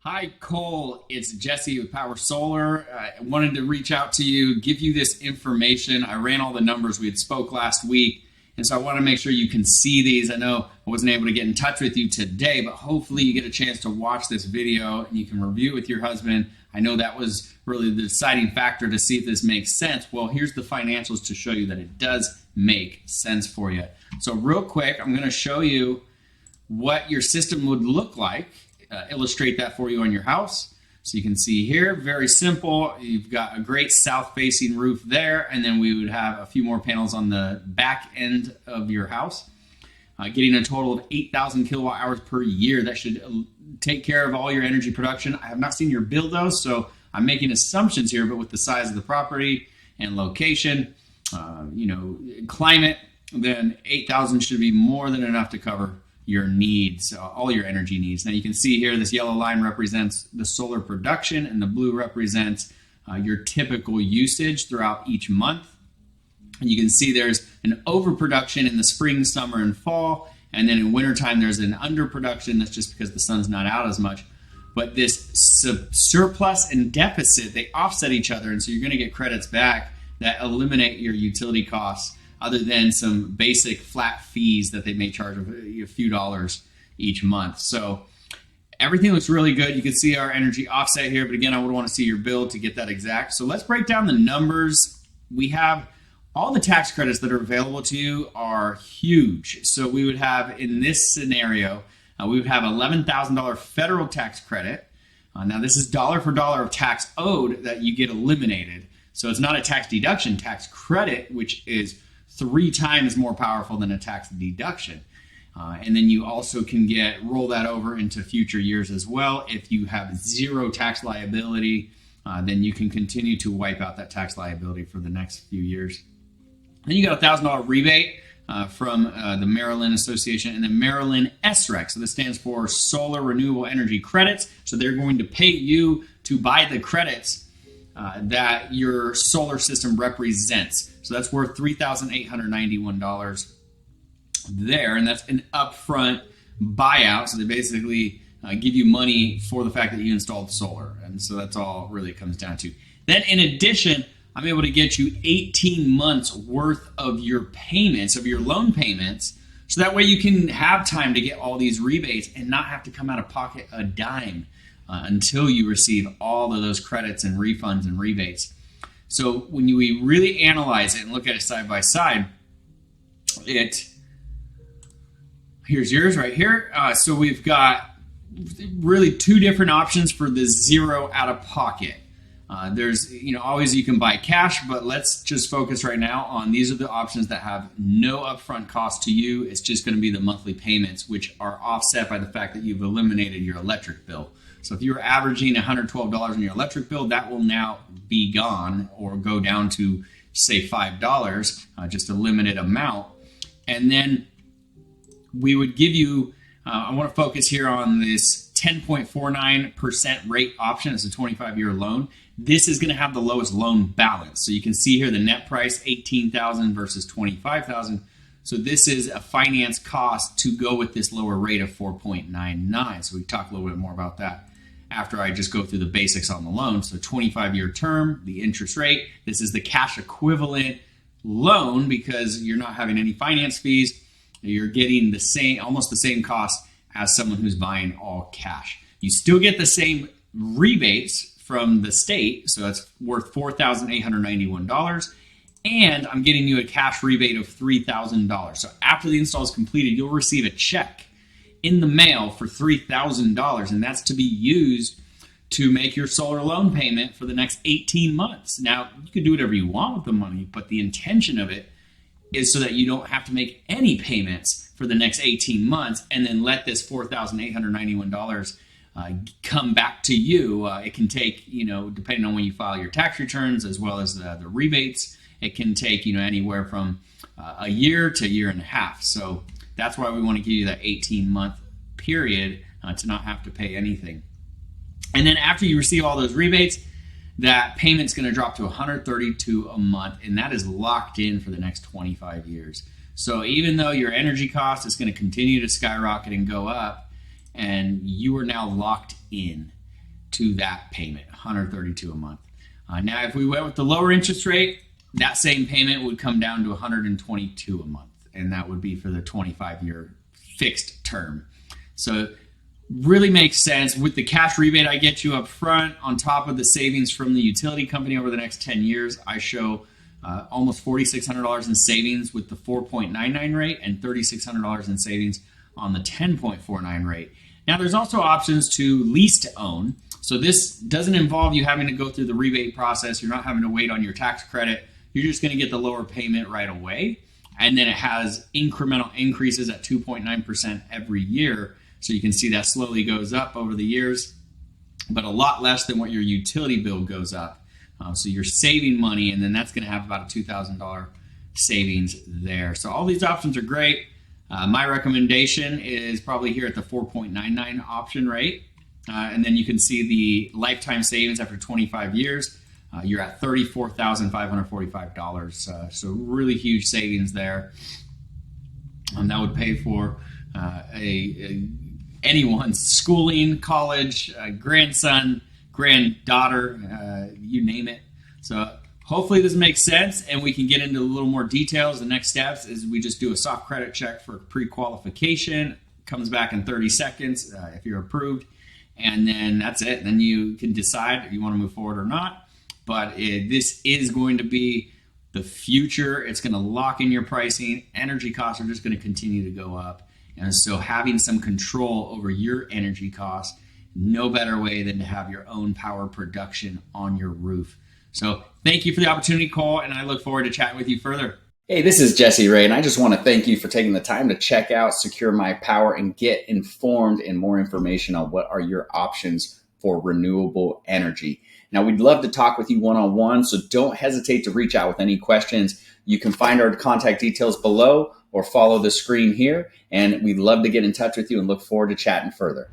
Hi, Cole. It's Jesse with Power Solar. I wanted to reach out to you, give you this information. I ran all the numbers. We had spoke last week, and so I want to make sure you can see these. I know I wasn't able to get in touch with you today, but hopefully you get a chance to watch this video and you can review it with your husband. I know that was really the deciding factor to see if this makes sense. Well, here's the financials to show you that it does make sense for you. So real quick, I'm going to show you what your system would look like. Illustrate that for you on your house. So you can see here, very simple. You've got a great south-facing roof there, and then we would have a few more panels on the back end of your house. Getting a total of 8,000 kilowatt hours per year. That should take care of all your energy production. I have not seen your bill though, so I'm making assumptions here, but with the size of the property and location, climate, then 8,000 should be more than enough to cover your needs, all your energy needs. Now you can see here this yellow line represents the solar production and the blue represents your typical usage throughout each month. And you can see there's an overproduction in the spring, summer, and fall, and then in wintertime there's an underproduction. That's just because the sun's not out as much. But this surplus and deficit, they offset each other, and so you're gonna get credits back that eliminate your utility costs, other than some basic flat fees that they may charge a few dollars each month. So everything looks really good. You can see our energy offset here, but again, I would want to see your bill to get that exact. So let's break down the numbers. We have all the tax credits that are available to you are huge. So we would have, in this scenario, we would have $11,000 federal tax credit. Now this is dollar for dollar of tax owed that you get eliminated. So it's not a tax deduction, tax credit, which is 3 times more powerful than a tax deduction. And then you also can roll that over into future years as well. If you have zero tax liability, then you can continue to wipe out that tax liability for the next few years. Then you got a $1,000 rebate from the Maryland Association and the Maryland SREC. So this stands for Solar Renewable Energy Credits. So they're going to pay you to buy the credits that your solar system represents. So that's worth $3,891 there, and that's an upfront buyout. So they basically give you money for the fact that you installed solar, and so that's all really it comes down to. Then in addition, I'm able to get you 18 months worth of your payments, of your loan payments, so that way you can have time to get all these rebates and not have to come out of pocket a dime until you receive all of those credits and refunds and rebates. So when we really analyze it and look at it side by side, here's yours right here. So we've got really 2 different options for the zero out of pocket. There's, always you can buy cash, but let's just focus right now on these are the options that have no upfront cost to you. It's just going to be the monthly payments, which are offset by the fact that you've eliminated your electric bill. So if you were averaging $112 on your electric bill, that will now be gone or go down to, say, $5, just a limited amount. And then we would give you, I want to focus here on this 10.49% rate option. It's a 25-year loan. This is going to have the lowest loan balance. So you can see here the net price, $18,000 versus $25,000. So this is a finance cost to go with this lower rate of 4.99. So we talk a little bit more about that after I just go through the basics on the loan. So 25-year term, the interest rate. This is the cash equivalent loan because you're not having any finance fees. You're getting the same, almost the same cost as someone who's buying all cash. You still get the same rebates from the state, so that's worth $4,891. And I'm getting you a cash rebate of $3,000. So after the install is completed, you'll receive a check in the mail for $3,000, and that's to be used to make your solar loan payment for the next 18 months. Now, you can do whatever you want with the money, but the intention of it is so that you don't have to make any payments for the next 18 months and then let this $4,891 come back to you. It can take, depending on when you file your tax returns as well as the rebates, it can take, anywhere from a year to a year and a half. So that's why we want to give you that 18-month period to not have to pay anything. And then after you receive all those rebates, that payment's going to drop to $132 a month, and that is locked in for the next 25 years. So even though your energy cost is going to continue to skyrocket and go up, and you are now locked in. to that payment, $132 a month. Now, if we went with the lower interest rate, that same payment would come down to $122 a month, and that would be for the 25-year fixed term. So really makes sense. With the cash rebate I get you up front, on top of the savings from the utility company over the next 10 years, I show almost $4,600 in savings with the 4.99 rate and $3,600 in savings on the 10.49 rate. Now, there's also options to lease to own. So this doesn't involve you having to go through the rebate process. You're not having to wait on your tax credit. You're just going to get the lower payment right away. And then it has incremental increases at 2.9% every year. So you can see that slowly goes up over the years, but a lot less than what your utility bill goes up. So you're saving money, and then that's going to have about a $2,000 savings there. So all these options are great. My recommendation is probably here at the 4.99 option rate. And then you can see the lifetime savings after 25 years. You're at $34,545. So really huge savings there. And that would pay for anyone's schooling, college, grandson, granddaughter, you name it. So hopefully this makes sense, and we can get into a little more details. The next steps is we just do a soft credit check for pre-qualification. Comes back in 30 seconds if you're approved, and then that's it. Then you can decide if you want to move forward or not. But this is going to be the future. It's going to lock in your pricing. Energy costs are just going to continue to go up. And so having some control over your energy costs, no better way than to have your own power production on your roof. So thank you for the opportunity, Cole, and I look forward to chatting with you further. Hey, this is Jesse Ray, and I just want to thank you for taking the time to check out SecureMyPower and get informed and more information on what are your options for renewable energy. Now, we'd love to talk with you one-on-one, so don't hesitate to reach out with any questions. You can find our contact details below or follow the screen here, and we'd love to get in touch with you and look forward to chatting further.